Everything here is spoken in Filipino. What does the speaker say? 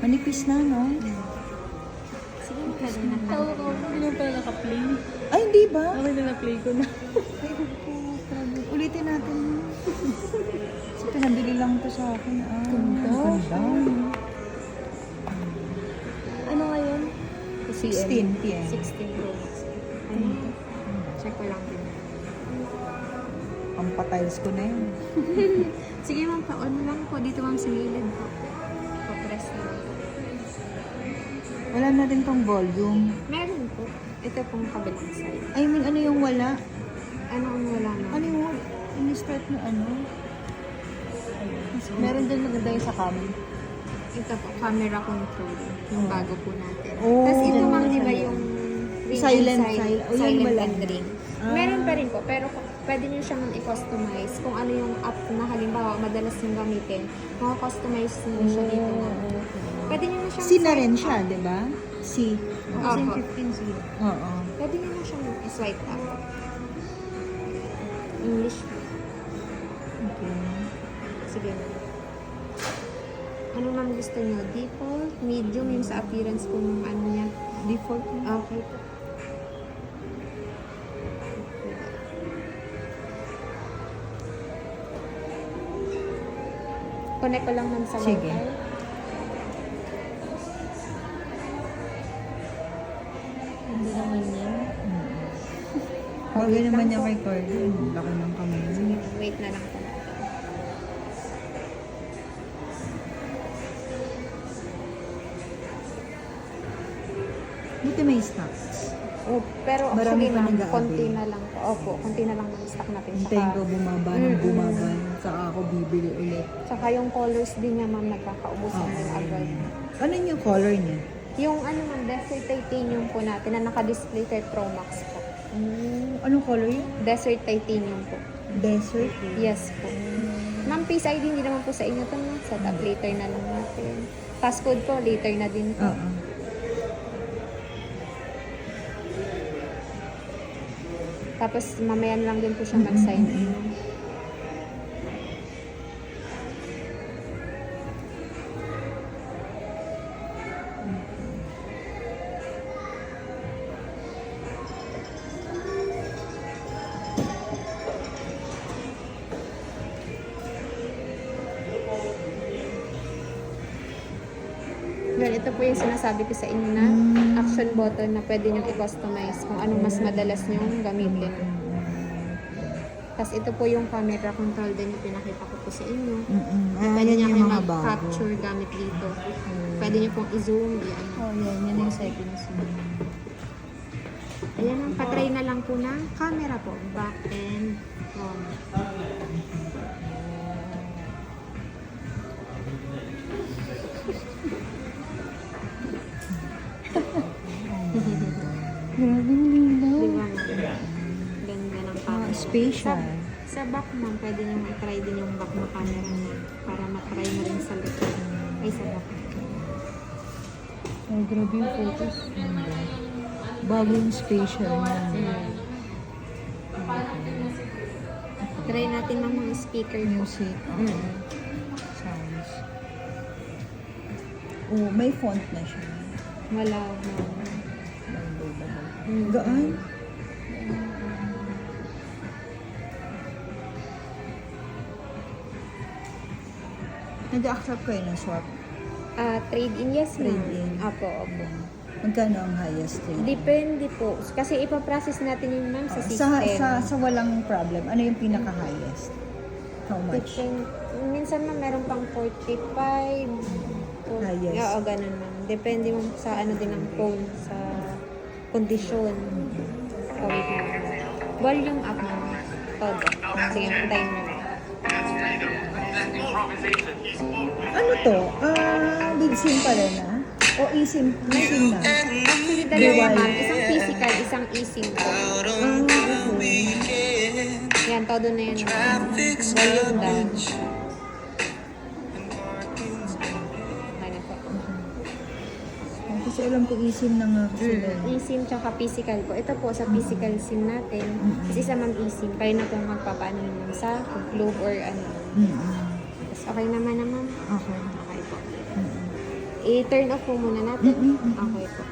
Manipis na, no? Sige, pwede na. Tawa ko, hindi mo pala naka-play. Ay, hindi ba? Okay na na-play ko na. Ay, ko, grabe. Ulitin natin. So, pinabili lang to sa akin. Ah, ganda. Ano ngayon? 16 p.m. 16 Pro Max. Ano? Check ko lang din. Ang patiles ko na yun. Sige ma'am, pa-on lang po. Dito ma'am sa gilid po. Pa-press na lang po. Wala na rin tong volume. Meron po. Ito pong kabilang side. I mean, ano yung wala? Ano ang wala na? Ano yung in-start na ano? Meron din maganda yung sa cam. Ito po, camera control. Yung bago po natin. Oh. Tapos ito ma'am, di ba yung ring Silent, and silent. Oh, yun silent wala and na. ring. Ah. Meron pa rin po, pero pwede nyo siyang i-customize kung ano yung app na halimbawa madalas yung gamitin. Maka-customize nyo siya dito na. Pwede nyo na siyang C na rin swipe siya, up. di ba? C. Opo. 15 zero. Oo. Pwede nyo na siyang i-swipe up. English. Okay. Sige na. Ano ma'am gusto nyo? Default, medium, yung sa appearance po ng ano niya. Default na. Okay. Connect ko lang ma'am sa Sige. Wi-Fi. Ganda naman yan. Bagay naman niya kay Carly. Laki ng kamay. Sige, wait na lang po natin. Buti may stocks. Oh, pero Marami actually pa ma'am, nag-a-avail. konti na lang po. Opo, konti na lang ng stock natin. Hintayin ko bumaba ng Mm-mm. bumaba. Saka ako bibili ulit. Tsaka yung colors din niya ma'am, nagkakaubusan din agad. Ano yung color niya? Yung ano ma'am, Desert Titanium po natin na naka-display kay Pro Max po. Anong color yun? Desert Titanium po. Desert? Yes po. Ma'am, Face ID hindi naman po sa inyo to na. Set up later na lang natin. Passcode po, later na din po. Oo. Tapos mamaya na lang din po siya mag-sign in. Well, ito po yung sinasabi ko sa inyo na action button na pwede nyo i-customize kung anong mas madalas nyo gamitin. Tapos ito po yung camera control din yung pinakita ko po sa inyo. Pwede Ayan nyo yung kayo mga bago. mag-capture gamit dito. Pwede nyo pong i-zoom. Yan. Oh, yan. Yan yung second zoom. Ayan ang patry na lang po ng camera po. Back and front. Grabe linaw. Di ba ma'am? Ganda ng camera. Spatial. Sa back ma'am, pwede nyo i-try din yung back na camera niya para matry mo rin sa likod. Ay, sa back. Oh, grabe yung photos. Bago yung spatial niya. Try natin ma'am mga speaker po. Music. Sounds. Oh, may font na siya. Wala ma'am. Gaan? Nag-accept kayo ng swap? Trade-in, yes ma'am. Trade-in. Apo, opo. Magkano ang highest trade? Depende po. Kasi ipaprocess natin yung ma'am sa Sa, system. sa walang problem, ano yung pinaka-highest? How much? Minsan ma'am, meron pang 45. Highest. Oo, ganun ma'am. Depende ma'am sa ano din ng phone, sa kondisyon. Oh, wait ma'am. Volume up ma'am. Todo. Sige, antayin mo. Ano to? Big SIM pa rin o eSIM? eSIM na? Actually, dalawa Dual. ma'am. Isang physical, isang eSIM po. Okay. Yan, todo na yan. Volume down. Okay na po. Kasi alam ko eSIM na nga kasi. eSIM tsaka physical po. Ito po sa physical SIM natin. Kasi isa ma'am eSIM. Kayo na pong magpapaano naman sa globe or ano. Tapos okay naman naman. Okay. Okay po. I-turn off po muna natin. Okay po.